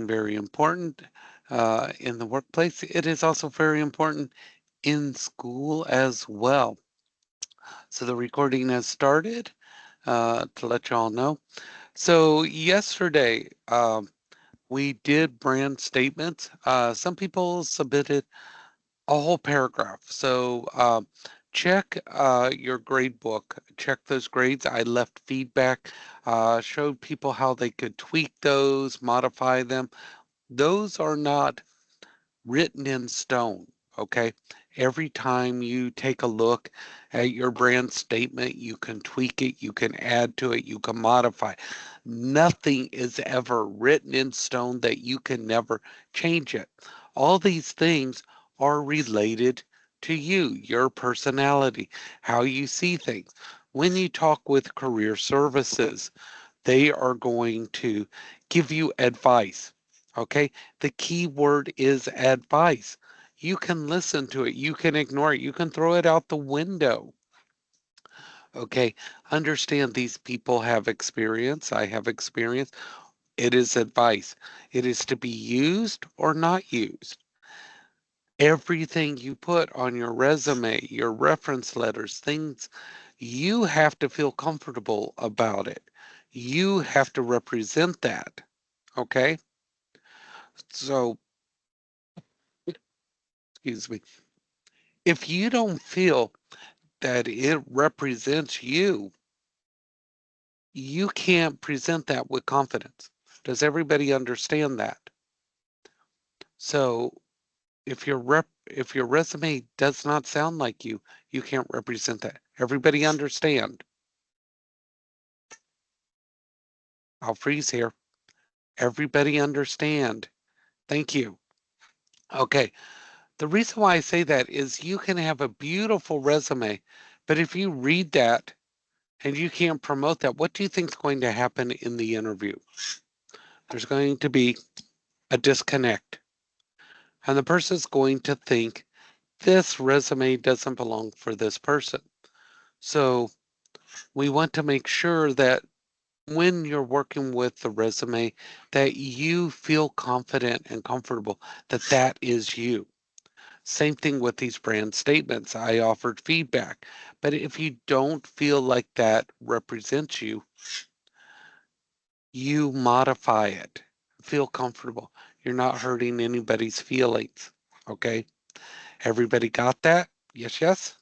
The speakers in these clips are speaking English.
very important in the workplace. It is also very important in school as well. So the recording has started to let y'all know. So yesterday, we did brand statements. Some people submitted a whole paragraph. So check your grade book, check those grades. I left feedback, showed people how they could tweak those, modify them. Those are not written in stone, okay? Every time you take a look at your brand statement, you can tweak it, you can add to it, you can modify. Nothing is ever written in stone that you can never change it. All these things are related to you, your personality, how you see things. When you talk with career services, they are going to give you advice. Okay. The key word is advice. You can listen to it. You can ignore it. You can throw it out the window. Okay. Understand these people have experience. I have experience. It is advice. It is to be used or not used. Everything you put on your resume, your reference letters, things, you have to feel comfortable about it. You have to represent that. Okay. So, excuse me. If you don't feel that it represents you, you can't present that with confidence. Does everybody understand that? So, if your resume does not sound like you can't represent that. Everybody understand? I'll freeze here. Everybody understand? Thank you. Okay. The reason why I say that is you can have a beautiful resume, but if you read that and you can't promote that, what do you think is going to happen in the interview? There's going to be a disconnect. And the person's going to think this resume doesn't belong for this person. So we want to make sure that when you're working with the resume, that you feel confident and comfortable that that is you. Same thing with these brand statements. I offered feedback. But if you don't feel like that represents you, you modify it. Feel comfortable. You're not hurting anybody's feelings. Okay? Everybody got that? Yes, yes?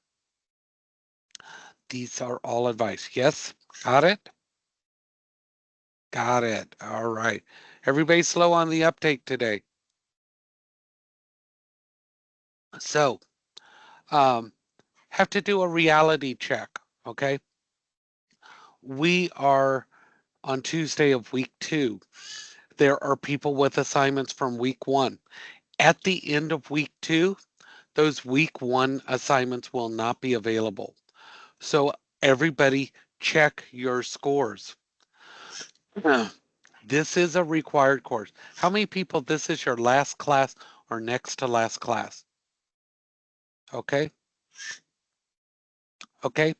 These are all advice. Yes? Got it? Got it. All right. Everybody slow on the uptake today. So, um, have to do a reality check. Okay? We are on Tuesday of week 2. There are people with assignments from week 1. At the end of week 2, those week 1 assignments will not be available. So everybody check your scores. This is a required course. How many people this is your last class or next to last class? Okay. Okay.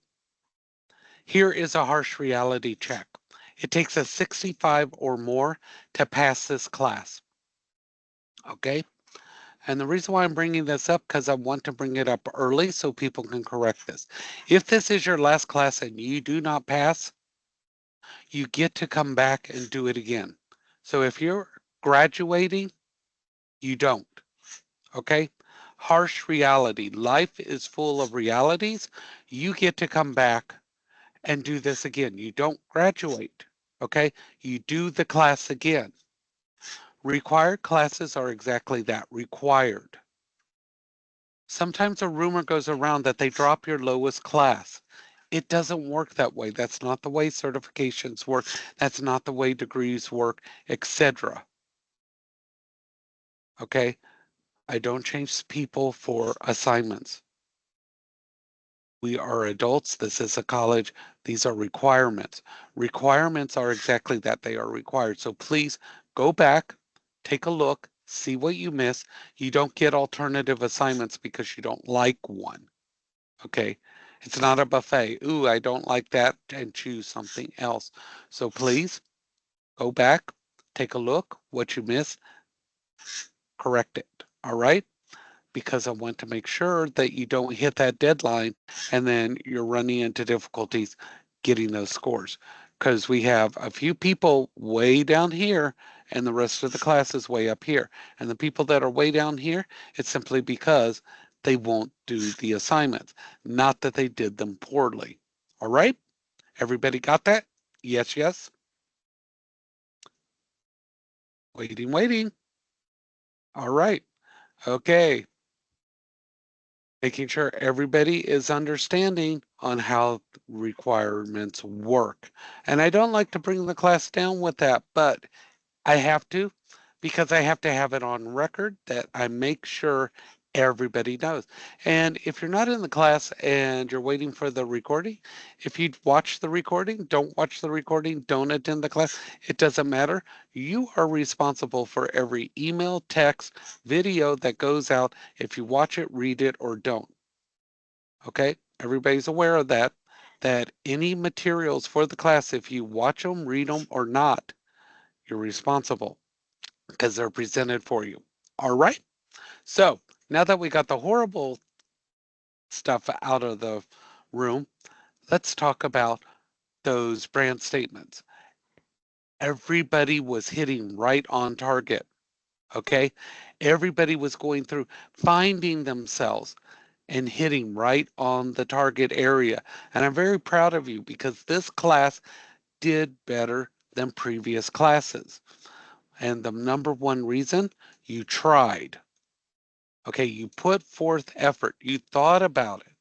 Here is a harsh reality check. It takes a 65 or more to pass this class. Okay. And the reason why I'm bringing this up because I want to bring it up early so people can correct this. If this is your last class and you do not pass, you get to come back and do it again. So if you're graduating, you don't. Okay? Harsh reality. Life is full of realities. You get to come back and do this again. You don't graduate. Okay? You do the class again. Required classes are exactly that, required. Sometimes a rumor goes around that they drop your lowest class. It doesn't work that way. That's not the way certifications work. That's not the way degrees work, etc. Okay? I don't change people for assignments. We are adults. This is a college. These are requirements. Requirements are exactly that. They are required. So please go back, take a look, see what you missed. You don't get alternative assignments because you don't like one. Okay. It's not a buffet. Ooh, I don't like that and choose something else. So please go back, take a look, what you missed, correct it. All right? Because I want to make sure that you don't hit that deadline and then you're running into difficulties getting those scores. Because we have a few people way down here and the rest of the class is way up here. And the people that are way down here, it's simply because they won't do the assignments, not that they did them poorly. All right? Everybody got that? Yes, yes. Waiting, waiting. All right. Okay. Making sure everybody is understanding on how requirements work. And I don't like to bring the class down with that, but I have to because I have to have it on record that I make sure everybody knows. And if you're not in the class and you're waiting for the recording, if you watch the recording, don't watch the recording, don't attend the class, it doesn't matter. You are responsible for every email, text, video that goes out if you watch it, read it, or don't. Okay? Everybody's aware of that, that any materials for the class, if you watch them, read them, or not, you're responsible because they're presented for you. All right? So now that we got the horrible stuff out of the room, let's talk about those brand statements. Everybody was hitting right on target. Okay? Everybody was going through finding themselves and hitting right on the target area. And I'm very proud of you because this class did better than previous classes. And the number one reason, you tried. Okay, you put forth effort. You thought about it.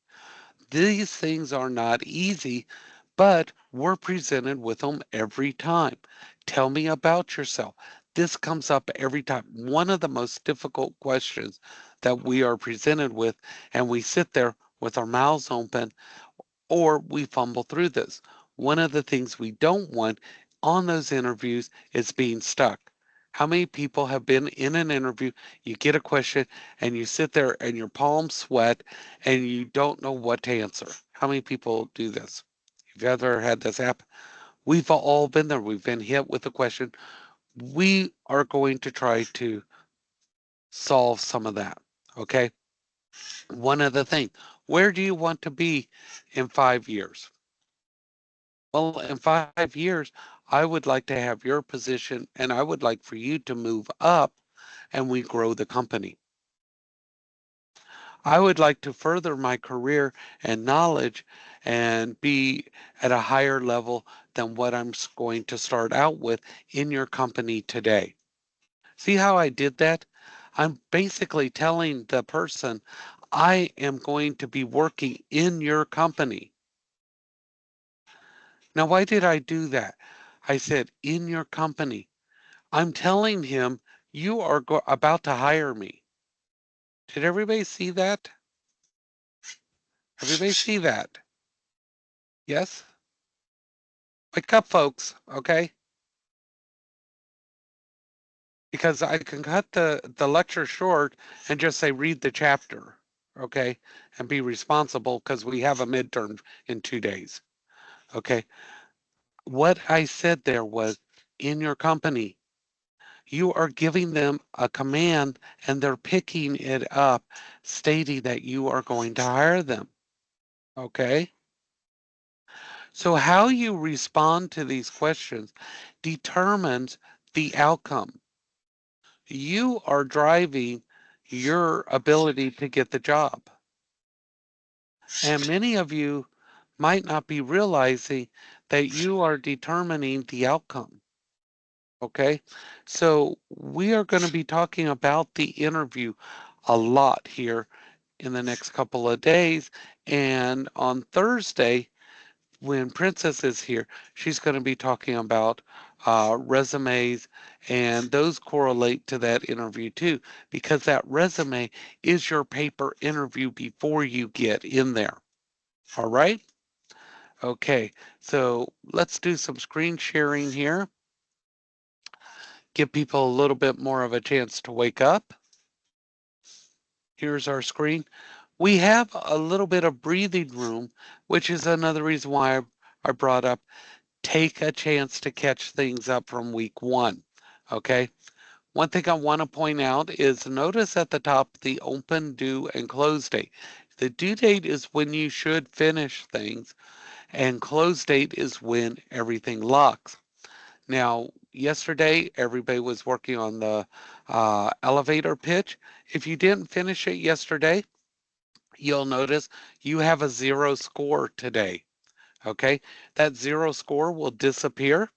These things are not easy, but we're presented with them every time. Tell me about yourself. This comes up every time. One of the most difficult questions that we are presented with, and we sit there with our mouths open or we fumble through this. One of the things we don't want on those interviews is being stuck. How many people have been in an interview, you get a question, and you sit there and your palms sweat and you don't know what to answer? How many people do this? If you've ever had this happen, we've all been there. We've been hit with a question. We are going to try to solve some of that. Okay. One other thing, where do you want to be in 5 years? Well, in 5 years, I would like to have your position and I would like for you to move up and we grow the company. I would like to further my career and knowledge and be at a higher level than what I'm going to start out with in your company today. See how I did that? I'm basically telling the person, I am going to be working in your company. Now, why did I do that? I said, in your company. I'm telling him, you are about to hire me. Did everybody see that? Everybody see that? Yes? Wake up, folks, okay? Because I can cut the lecture short and just say, read the chapter, okay? And be responsible because we have a midterm in 2 days, okay? What I said there was, in your company, you are giving them a command and they're picking it up, stating that you are going to hire them. Okay? So, how you respond to these questions determines the outcome. You are driving your ability to get the job. And many of you might not be realizing that you are determining the outcome. Okay, so we are going to be talking about the interview a lot here in the next couple of days. And on Thursday, when Princess is here, she's going to be talking about resumes, and those correlate to that interview too, because that resume is your paper interview before you get in there. All right? Okay, so let's do some screen sharing here. Give people a little bit more of a chance to wake up. Here's our screen. We have a little bit of breathing room, which is another reason why I brought up take a chance to catch things up from week one. Okay. One thing I want to point out is notice at the top the open, due, and close date. The due date is when you should finish things, and close date is when everything locks. Now, yesterday, everybody was working on the elevator pitch. If you didn't finish it yesterday, you'll notice you have a 0 score today. Okay, that 0 score will disappear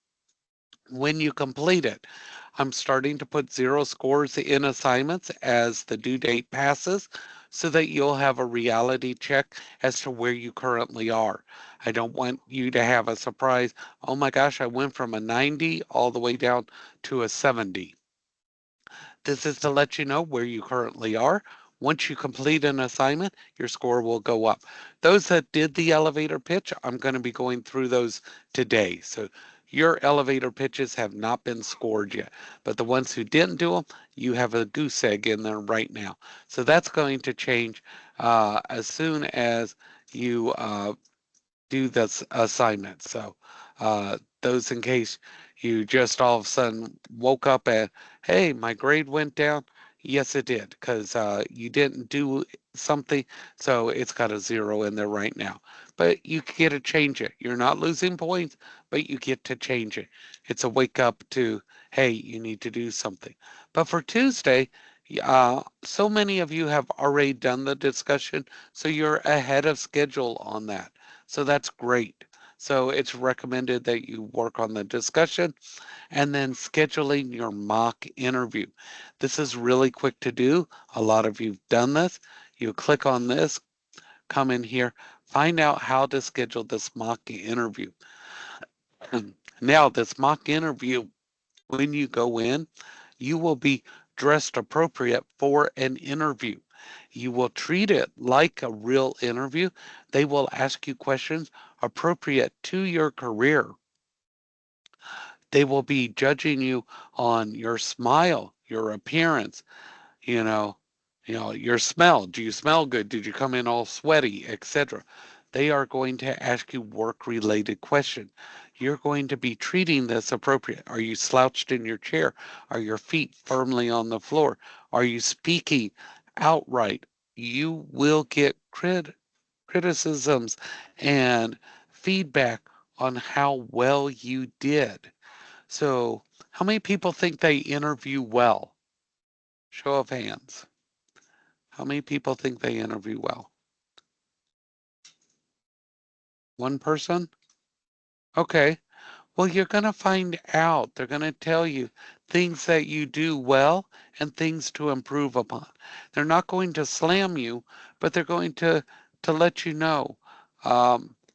when you complete it. I'm starting to put 0 scores in assignments as the due date passes so that you'll have a reality check as to where you currently are. I don't want you to have a surprise. Oh my gosh, I went from a 90 all the way down to a 70. This is to let you know where you currently are. Once you complete an assignment, your score will go up. Those that did the elevator pitch, I'm going to be going through those today. So your elevator pitches have not been scored yet, but the ones who didn't do them, you have a goose egg in there right now. So that's going to change as soon as you do this assignment. So those in case you just all of a sudden woke up and, hey, my grade went down. Yes, it did, because you didn't do something, so it's got a 0 in there right now. But you get to change it. You're not losing points, but you get to change it. It's a wake up to, hey, you need to do something. But for Tuesday, so many of you have already done the discussion, so you're ahead of schedule on that. So that's great. So it's recommended that you work on the discussion and then scheduling your mock interview. This is really quick to do. A lot of you've done this. You click on this, come in here, find out how to schedule this mock interview. Now, this mock interview, when you go in, you will be dressed appropriate for an interview. You will treat it like a real interview. They will ask you questions appropriate to your career. They will be judging you on your smile, your appearance, you know, your smell. Do you smell good? Did you come in all sweaty, etc.? They are going to ask you work-related questions. You're going to be treating this appropriate. Are you slouched in your chair? Are your feet firmly on the floor? Are you speaking outright? You will get criticisms and feedback on how well you did. So, how many people think they interview well? Show of hands. How many people think they interview well? One person? Okay. Well, you're going to find out. They're going to tell you things that you do well and things to improve upon. They're not going to slam you, but they're going to let you know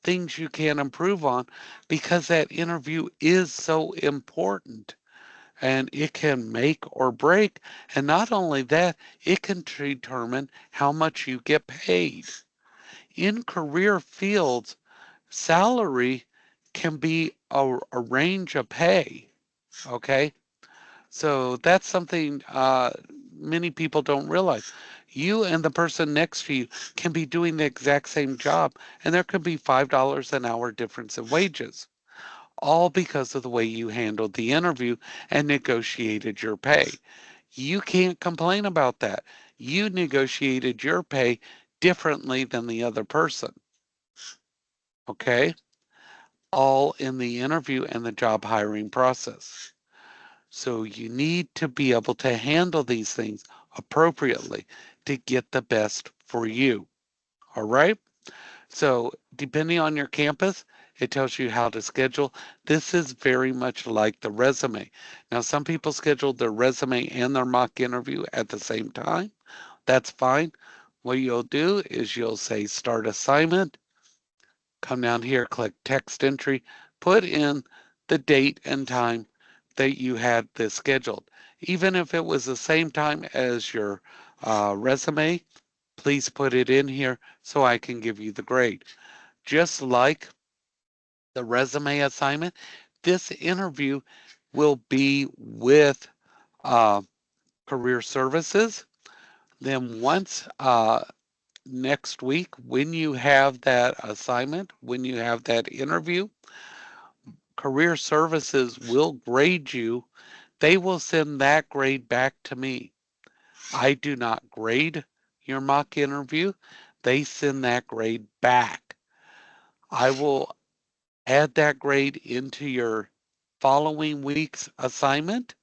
things you can improve on because that interview is so important and it can make or break. And not only that, it can determine how much you get paid. In career fields, salary can be a range of pay. Okay. So that's something many people don't realize. You and the person next to you can be doing the exact same job, and there could be $5 an hour difference in wages, all because of the way you handled the interview and negotiated your pay. You can't complain about that. You negotiated your pay differently than the other person. Okay? All in the interview and the job hiring process. So you need to be able to handle these things appropriately to get the best for you. All right? So depending on your campus, it tells you how to schedule. This is very much like the resume. Now, some people schedule their resume and their mock interview at the same time. That's fine. What you'll do is you'll say start assignment, come down here, click text entry, put in the date and time that you had this scheduled. Even if it was the same time as your resume, please put it in here so I can give you the grade. Just like the resume assignment, this interview will be with uh, Career Services. Then once next week, when you have that assignment, when you have that interview, Career Services will grade you They will send that grade back to me. I do not grade your mock interview. They send that grade back. I will add that grade into your following week's assignment.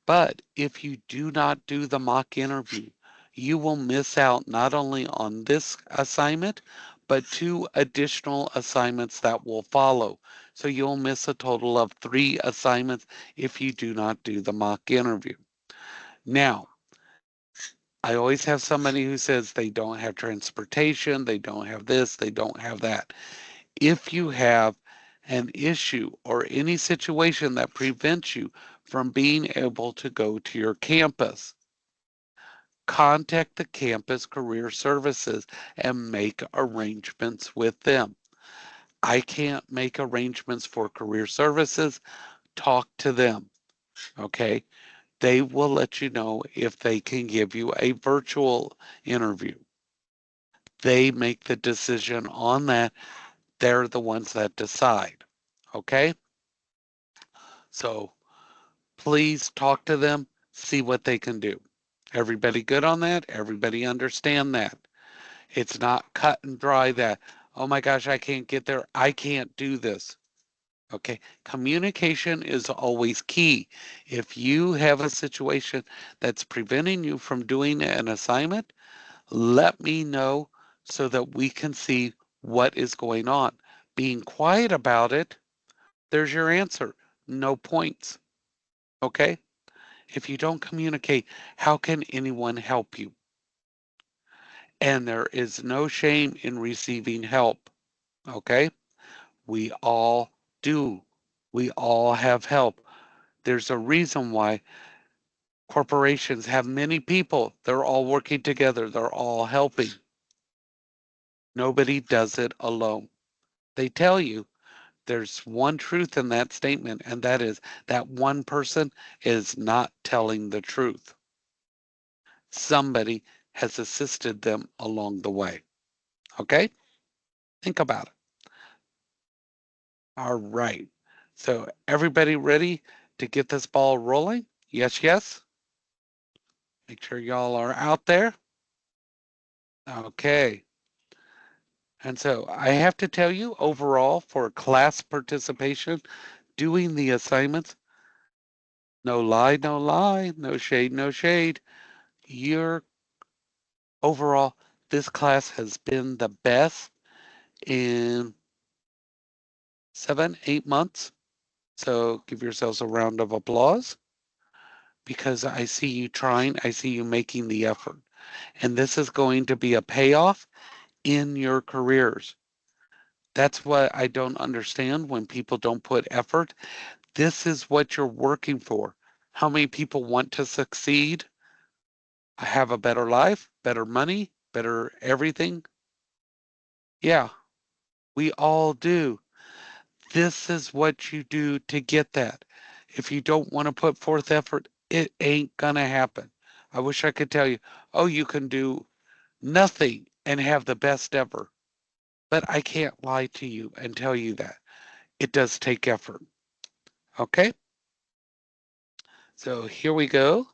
But if you do not do the mock interview, you will miss out not only on this assignment, but 2 additional assignments that will follow. So you'll miss a total of 3 assignments if you do not do the mock interview. Now, I always have somebody who says they don't have transportation, they don't have this, they don't have that. If you have an issue or any situation that prevents you from being able to go to your campus, contact the campus career services and make arrangements with them. I can't make arrangements for career services. Talk to them. Okay. They will let you know if they can give you a virtual interview. They make the decision on that. They're the ones that decide. Okay. So please talk to them, see what they can do. Everybody good on that? Everybody understand that? It's not cut and dry that, oh my gosh, I can't get there. I can't do this. Okay. Communication is always key. If you have a situation that's preventing you from doing an assignment, let me know so that we can see what is going on. Being quiet about it, there's your answer. No points. Okay. If you don't communicate, how can anyone help you? And there is no shame in receiving help. Okay. We all do. We all have help. There's a reason why corporations have many people. They're all working together. They're all helping. Nobody does it alone. They tell you there's one truth in that statement, and that is that one person is not telling the truth. Somebody has assisted them along the way. Okay? Think about it. All right. So, everybody ready to get this ball rolling? Yes, yes. Make sure y'all are out there. Okay. And so I have to tell you, overall, for class participation, doing the assignments, no lie, no lie, no shade, no shade. Your overall, this class has been the best in 7, 8 months. So give yourselves a round of applause because I see you trying, I see you making the effort. And this is going to be a payoff in your careers. That's what I don't understand when people don't put effort. This is what you're working for. How many people want to succeed, have a better life, better money, better everything? Yeah, we all do. This is what you do to get that. If you don't want to put forth effort, it ain't going to happen. I wish I could tell you, oh, you can do nothing and have the best ever. But I can't lie to you and tell you that. It does take effort. Okay? So here we go.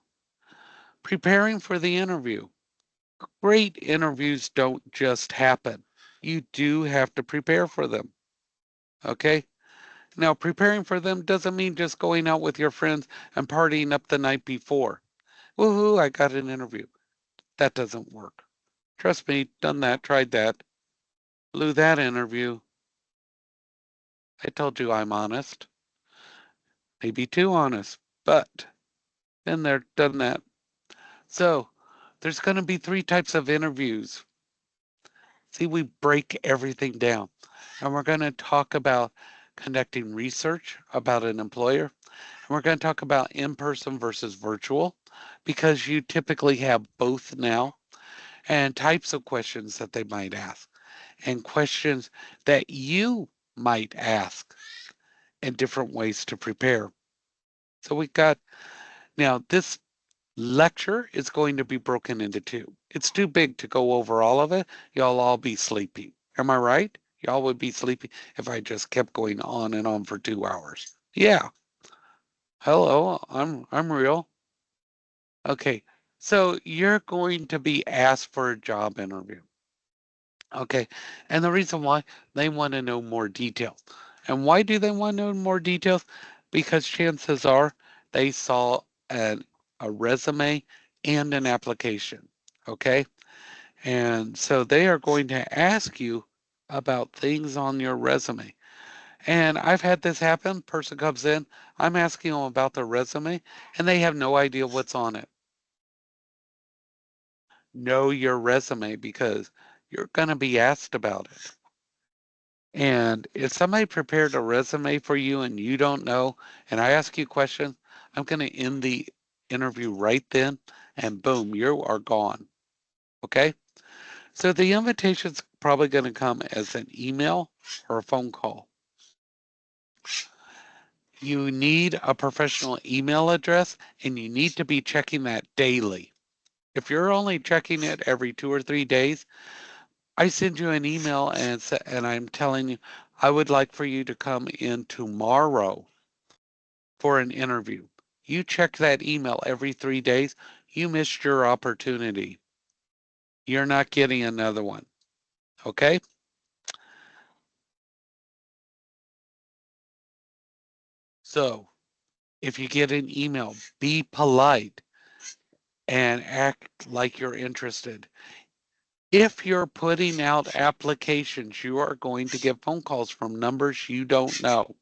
Preparing for the interview. Great interviews don't just happen. You do have to prepare for them. Okay? Now, preparing for them doesn't mean just going out with your friends and partying up the night before. Woohoo, I got an interview. That doesn't work. Trust me, done that, tried that. Blew that interview. I told you I'm honest. Maybe too honest, but been there, done that. So, there's going to be 3 types of interviews. See, we break everything down. And we're going to talk about conducting research about an employer. And we're going to talk about in-person versus virtual because you typically have both now, and types of questions that they might ask and questions that you might ask and different ways to prepare. So we got now this lecture is going to be broken into 2. It's too big to go over all of it. Y'all all be sleepy. Am I right? Y'all would be sleepy if I just kept going on and on for 2 hours. Yeah. Hello, I'm real. Okay, so you're going to be asked for a job interview. Okay, and the reason why they want to know more details. And why do they want to know more details? Because chances are they saw a resume and an application. Okay, and so they are going to ask you about things on your resume. And I've had this happen. Person comes in, I'm asking them about their resume, and they have no idea what's on it. Know your resume because you're going to be asked about it. And if somebody prepared a resume for you and you don't know, and I ask you questions, I'm going to end the interview right then, and boom, you are gone. Okay? So the invitation's probably going to come as an email or a phone call. You need a professional email address and you need to be checking that daily. If you're only checking it every 2 or 3 days, I send you an email and I'm telling you, I would like for you to come in tomorrow for an interview. You check that email every 3 days, you missed your opportunity. You're not getting another one. Okay? So if you get an email, be polite and act like you're interested. If you're putting out applications, you are going to get phone calls from numbers you don't know.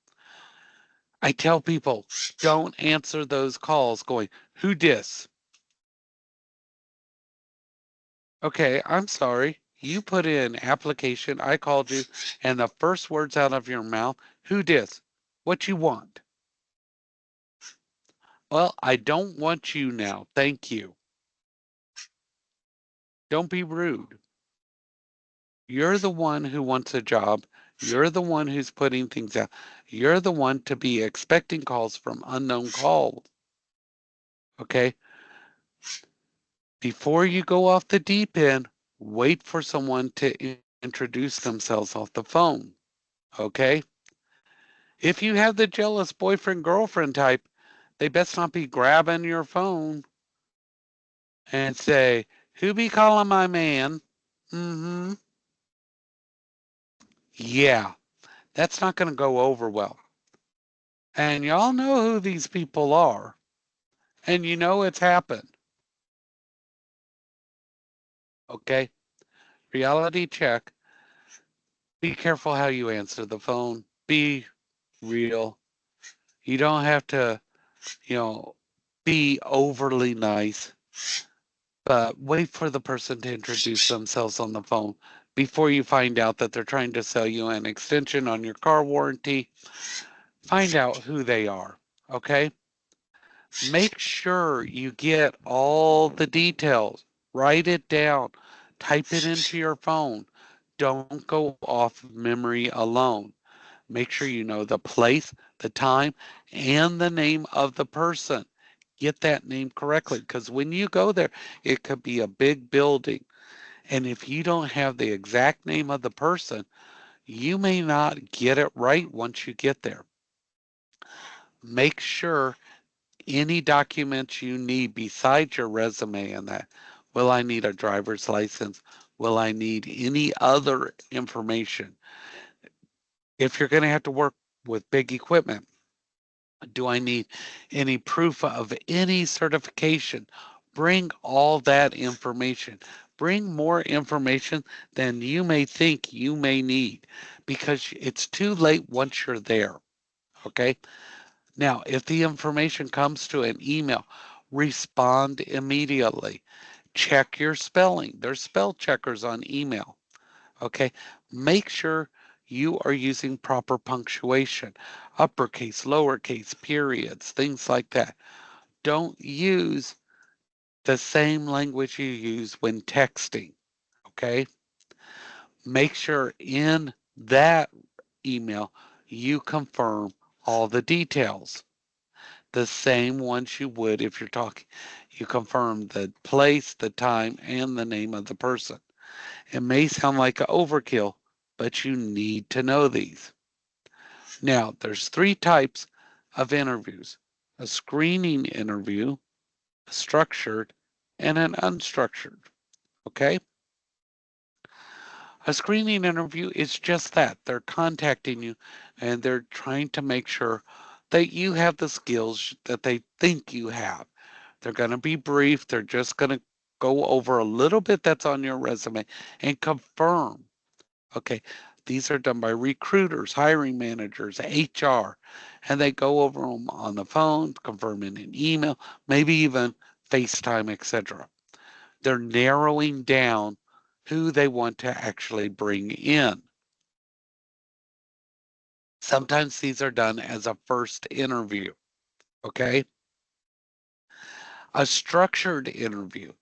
I tell people, don't answer those calls going, who dis? Okay, I'm sorry. You put in application, I called you, and the first words out of your mouth, who dis? What you want? Well, I don't want you now. Thank you. Don't be rude. You're the one who wants a job. You're the one who's putting things out. You're the one to be expecting calls from unknown calls. Okay? Before you go off the deep end, wait for someone to introduce themselves off the phone. Okay? If you have the jealous boyfriend girlfriend type, they best not be grabbing your phone and say, who be calling my man? Mm-hmm. Yeah, that's not going to go over well. And y'all know who these people are. And you know it's happened. Okay? Reality check. Be careful how you answer the phone. Be real. You don't have to, you know, be overly nice, but wait for the person to introduce themselves on the phone before you find out that they're trying to sell you an extension on your car warranty. Find out who they are, okay? Make sure you get all the details. Write it down. Type it into your phone. Don't go off of memory alone. Make sure you know the place, the time, and the name of the person. Get that name correctly because when you go there, it could be a big building. And if you don't have the exact name of the person, you may not get it right once you get there. Make sure any documents you need besides your resume and that. Will I need a driver's license? Will I need any other information? If you're going to have to work with big equipment, do I need any proof of any certification? Bring all that information. Bring more information than you may think you may need because it's too late once you're there. Okay. Now, if the information comes to an email, respond immediately. Check your spelling. There's spell checkers on email. Okay. Make sure you are using proper punctuation, uppercase, lowercase, periods, things like that. Don't use the same language you use when texting. Okay. Make sure in that email you confirm all the details, the same ones you would if you're talking. You confirm the place, the time, and the name of the person. It may sound like an overkill, but you need to know these. Now, there's three types of interviews. a screening interview, a structured, and an unstructured. Okay? A screening interview is just that. They're contacting you and they're trying to make sure that you have the skills that they think you have. They're going to be brief. They're just going to go over a little bit that's on your resume and confirm. Okay, these are done by recruiters, hiring managers, HR, and they go over them on the phone, confirm in an email, maybe even FaceTime, etc. They're narrowing down who they want to actually bring in. Sometimes these are done as a first interview, okay? A structured interview.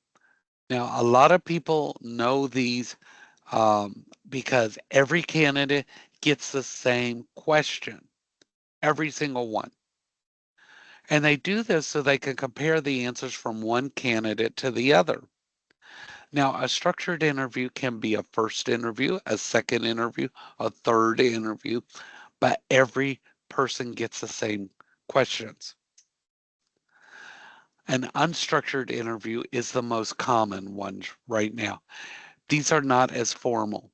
Now, a lot of people know these because every candidate gets the same question, every single one. And they do this so they can compare the answers from one candidate to the other. Now, a structured interview can be a first interview, a second interview, a third interview, but every person gets the same questions. An unstructured interview is the most common one right now. These are not as formal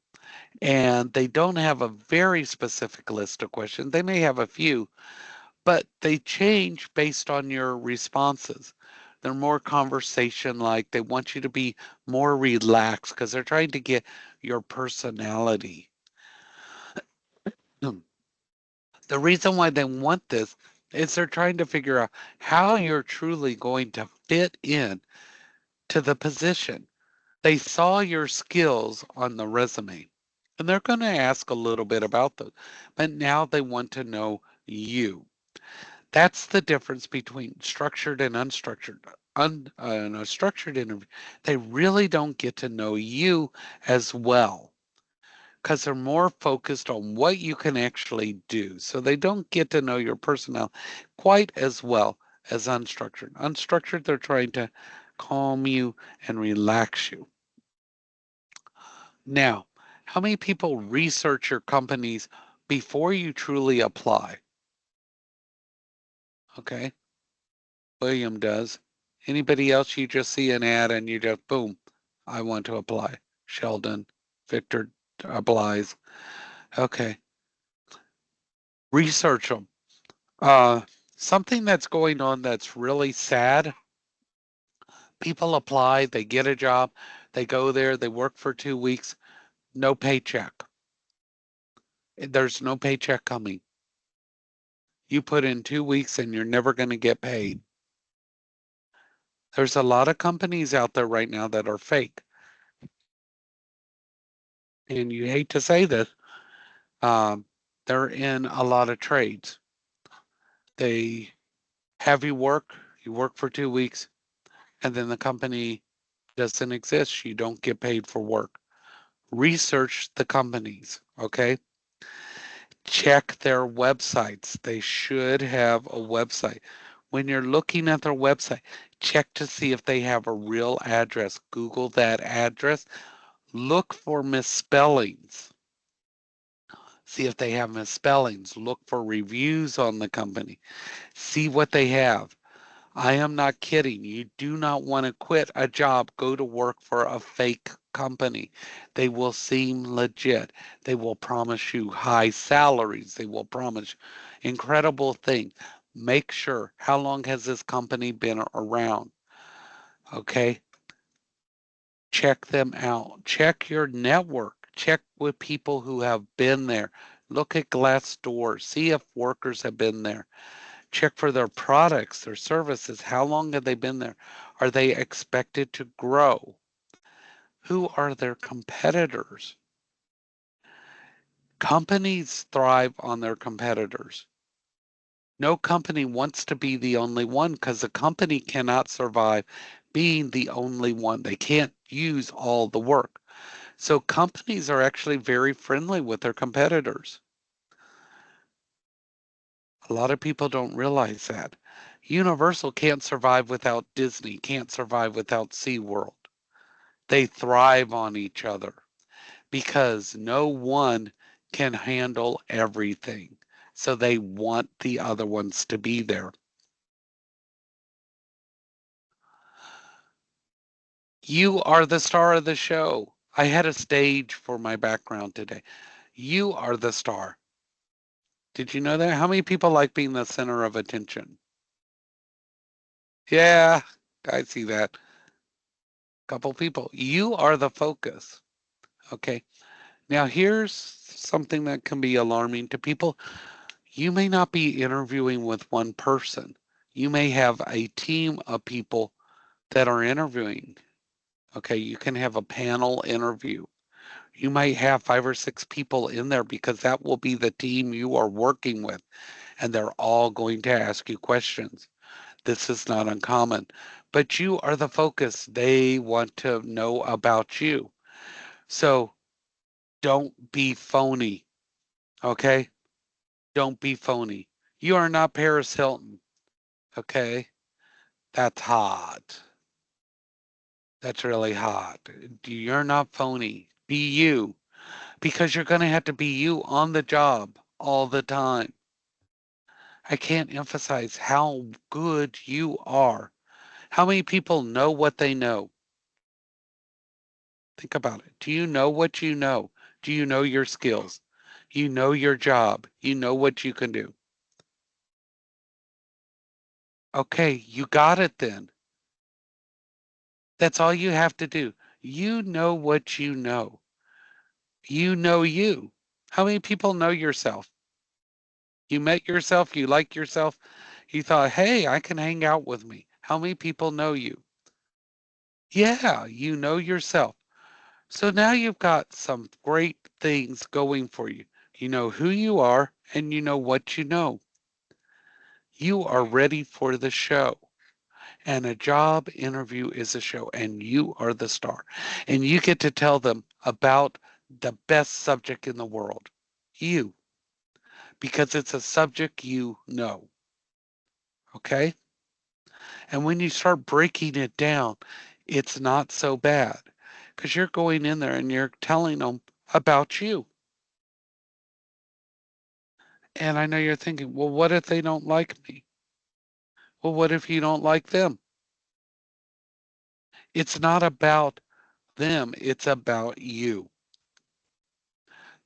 and they don't have a very specific list of questions. They may have a few, but they change based on your responses. They're more conversation like. They want you to be more relaxed because they're trying to get your personality. The reason why they want this is they're trying to figure out how you're truly going to fit in to the position. They saw your skills on the resume and they're going to ask a little bit about those, but now they want to know you. That's the difference between structured and unstructured. In a structured interview, they really don't get to know you as well because they're more focused on what you can actually do. So they don't get to know your personality quite as well as unstructured. Unstructured, they're trying to calm you and relax you. Now, how many people research your companies before you truly apply? Okay, William does. Anybody else, you just see an ad and you just, boom, I want to apply. Sheldon, Victor applies. Okay, research them. Uh, Something that's going on that's really sad. People apply, they get a job, they go there, they work for 2 weeks, no paycheck. There's no paycheck coming. You put in 2 weeks and you're never going to get paid. There's a lot of companies out there right now that are fake. And you hate to say this, um, they're in a lot of trades. They have you work for 2 weeks, and then the company doesn't exist. You don't get paid for work. Research the companies, okay? Check their websites. They should have a website. When you're looking at their website, check to see if they have a real address. Google that address. Look for misspellings. See if they have misspellings. Look for reviews on the company. See what they have. I am not kidding. You do not want to quit a job, go to work for a fake company. They will seem legit. They will promise you high salaries. They will promise incredible things. Make sure, how long has this company been around? Okay. Check them out. Check your network. Check with people who have been there. Look at Glassdoor. See if workers have been there. Check for their products, their services. How long have they been there? Are they expected to grow? Who are their competitors? Companies thrive on their competitors. No company wants to be the only one because the company cannot survive being the only one. They can't use all the work. So companies are actually very friendly with their competitors. A lot of people don't realize that. Universal can't survive without Disney, can't survive without SeaWorld. They thrive on each other because no one can handle everything. So they want the other ones to be there. You are the star of the show. I had a stage for my background today. You are the star. Did you know that? How many people like being the center of attention? Yeah, I see that. Couple people. You are the focus. Okay. Now, here's something that can be alarming to people. You may not be interviewing with one person. You may have a team of people that are interviewing. Okay. You can have a panel interview. You might have 5 or 6 people in there because that will be the team you are working with, and they're all going to ask you questions. This is not uncommon, but you are the focus. They want to know about you. So don't be phony, okay? Don't be phony. You are not Paris Hilton, okay? That's hot. That's really hot. You're not phony. Be you because you're going to have to be you on the job all the time. I can't emphasize how good you are. How many people know what they know? Think about it. Do you know what you know? Do you know your skills? You know your job. You know what you can do. Okay, you got it then. That's all you have to do. You know what you know. You know you. How many people know yourself? You met yourself, you like yourself, you thought, hey, I can hang out with me. How many people know you? Yeah, you know yourself. So now you've got some great things going for you. You know who you are and you know what you know. You are ready for the show. And a job interview is a show, and you are the star. And you get to tell them about the best subject in the world, you, because it's a subject you know. Okay? And when you start breaking it down, it's not so bad because you're going in there and you're telling them about you. And I know you're thinking, well, what if they don't like me? Well, what if you don't like them? It's not about them, it's about you.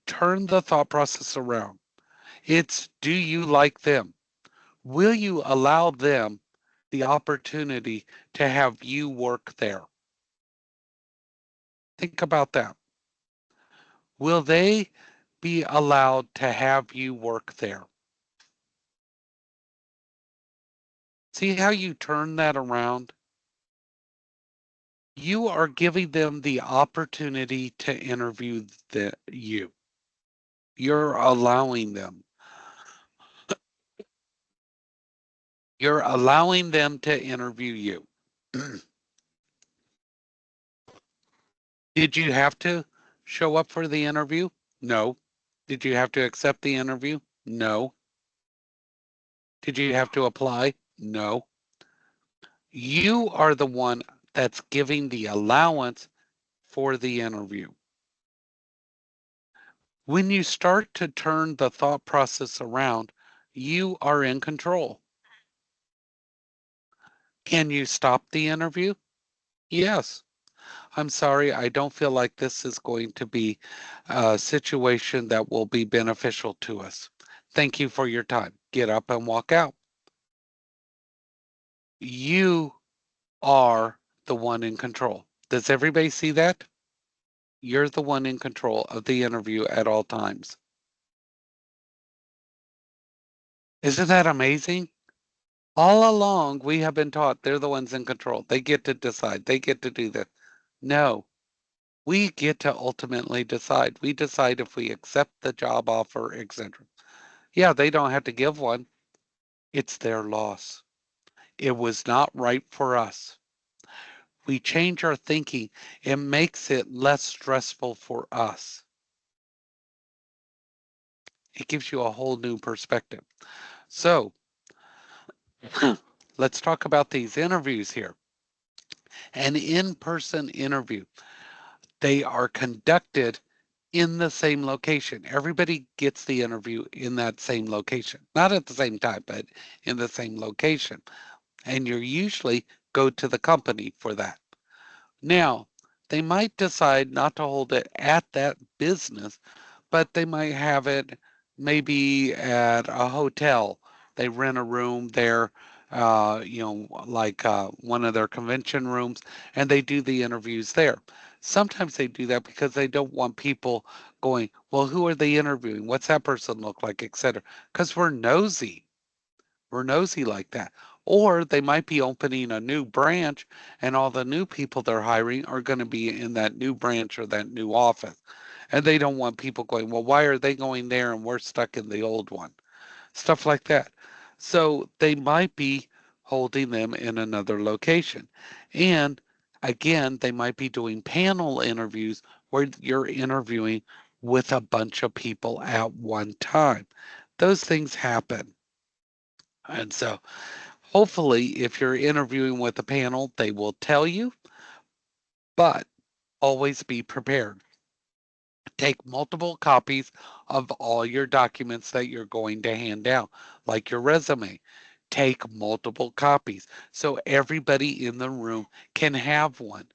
Turn the thought process around. It's do you like them? Will you allow them the opportunity to have you work there? Think about that. Will they be allowed to have you work there? See how you turn that around? You are giving them the opportunity to interview you. You're allowing them. You're allowing them to interview you. Did you have to show up for the interview? No. Did you have to accept the interview? No. Did you have to apply? No. You are the one that's giving the allowance for the interview. When you start to turn the thought process around, you are in control. Can you stop the interview? Yes. I'm sorry, I don't feel like this is going to be a situation that will be beneficial to us. Thank you for your time. Get up and walk out. You are the one in control. Does everybody see that? You're the one in control of the interview at all times. Isn't that amazing? All along, we have been taught they're the ones in control. They get to decide. They get to do that. No, we get to ultimately decide. We decide if we accept the job offer, etc. Yeah, they don't have to give one. It's their loss. It was not right for us. We change our thinking. It makes it less stressful for us. It gives you a whole new perspective. So let's talk about these interviews here. An in-person interview. They are conducted in the same location. Everybody gets the interview in that same location. Not at the same time, but in the same location. And you usually go to the company for that. Now, they might decide not to hold it at that business, but they might have it maybe at a hotel. They rent a room there, like one of their convention rooms, and they do the interviews there. Sometimes they do that because they don't want people going, well, who are they interviewing? What's that person look like, etc. Because we're nosy. We're nosy like that. Or they might be opening a new branch and all the new people they're hiring are going to be in that new branch or that new office. And they don't want people going, well, why are they going there and we're stuck in the old one? Stuff like that. So they might be holding them in another location. And again, they might be doing panel interviews where you're interviewing with a bunch of people at one time. Those things happen. And so hopefully, if you're interviewing with a panel, they will tell you, but always be prepared. Take multiple copies of all your documents that you're going to hand out, like your resume. Take multiple copies so everybody in the room can have one.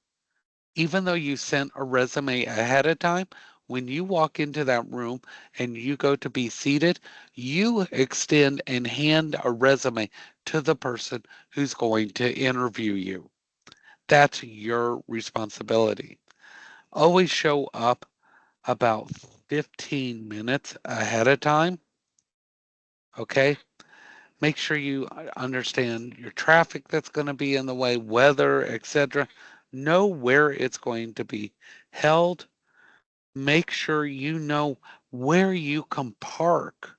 Even though you sent a resume ahead of time, when you walk into that room and you go to be seated, you extend and hand a resume to the person who's going to interview you. That's your responsibility. Always show up about 15 minutes ahead of time. Okay. Make sure you understand your traffic that's going to be in the way, weather, etc. Know where it's going to be held. Make sure you know where you can park.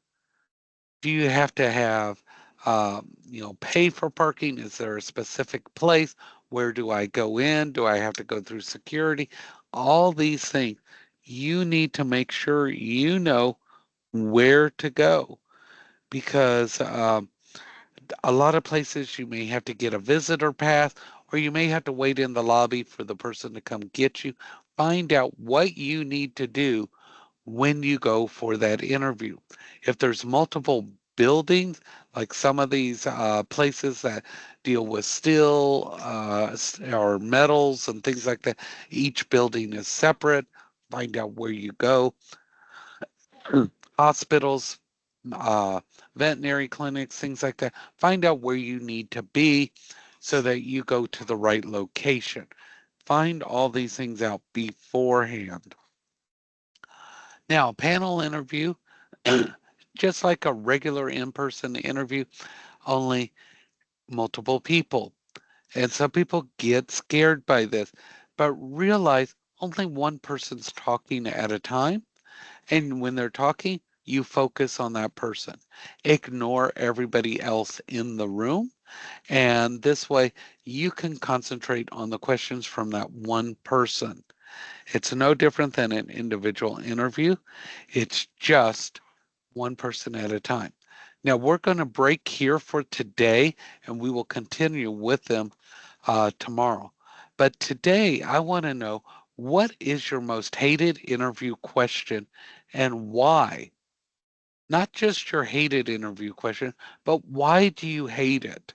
Do you have to have, pay for parking? Is there a specific place? Where do I go in? Do I have to go through security? All these things. You need to make sure you know where to go because a lot of places you may have to get a visitor pass or you may have to wait in the lobby for the person to come get you. Find out what you need to do when you go for that interview. If there's multiple buildings, like some of these places that deal with steel or metals and things like that, each building is separate. Find out where you go. Hospitals, uh, veterinary clinics, things like that. Find out where you need to be so that you go to the right location. Find all these things out beforehand. Now, panel interview, just like a regular in person interview, only multiple people. And some people get scared by this, but realize only one person's talking at a time. And when they're talking, you focus on that person. Ignore everybody else in the room. And this way, you can concentrate on the questions from that one person. It's no different than an individual interview. It's just one person at a time. Now, we're going to break here for today, and we will continue with them tomorrow. But today, I want to know what is your most hated interview question and why? Not just your hated interview question, but why do you hate it?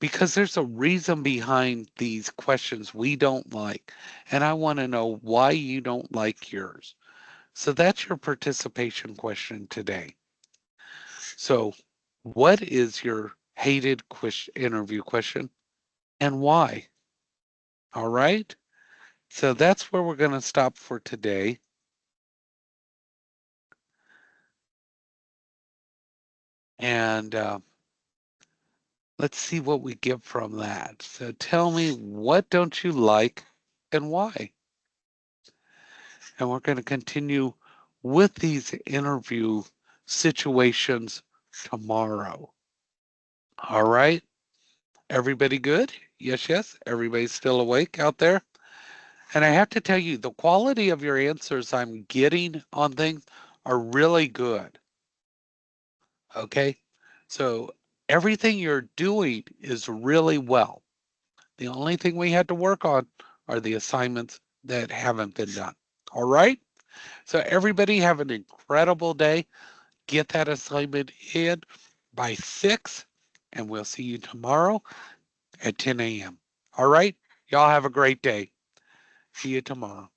Because there's a reason behind these questions we don't like. And I want to know why you don't like yours. So that's your participation question today. So, what is your hated interview question and why? All right. So that's where we're going to stop for today. And let's see what we get from that. So tell me, what don't you like and why? And we're going to continue with these interview situations tomorrow. All right. Everybody good? Yes, yes. Everybody's still awake out there? And I have to tell you, the quality of your answers I'm getting on things are really good. Okay. So everything you're doing is really well. The only thing we had to work on are the assignments that haven't been done. All right. So everybody have an incredible day. Get that assignment in by 6, and we'll see you tomorrow at 10 a.m. All right. Y'all have a great day. See you tomorrow.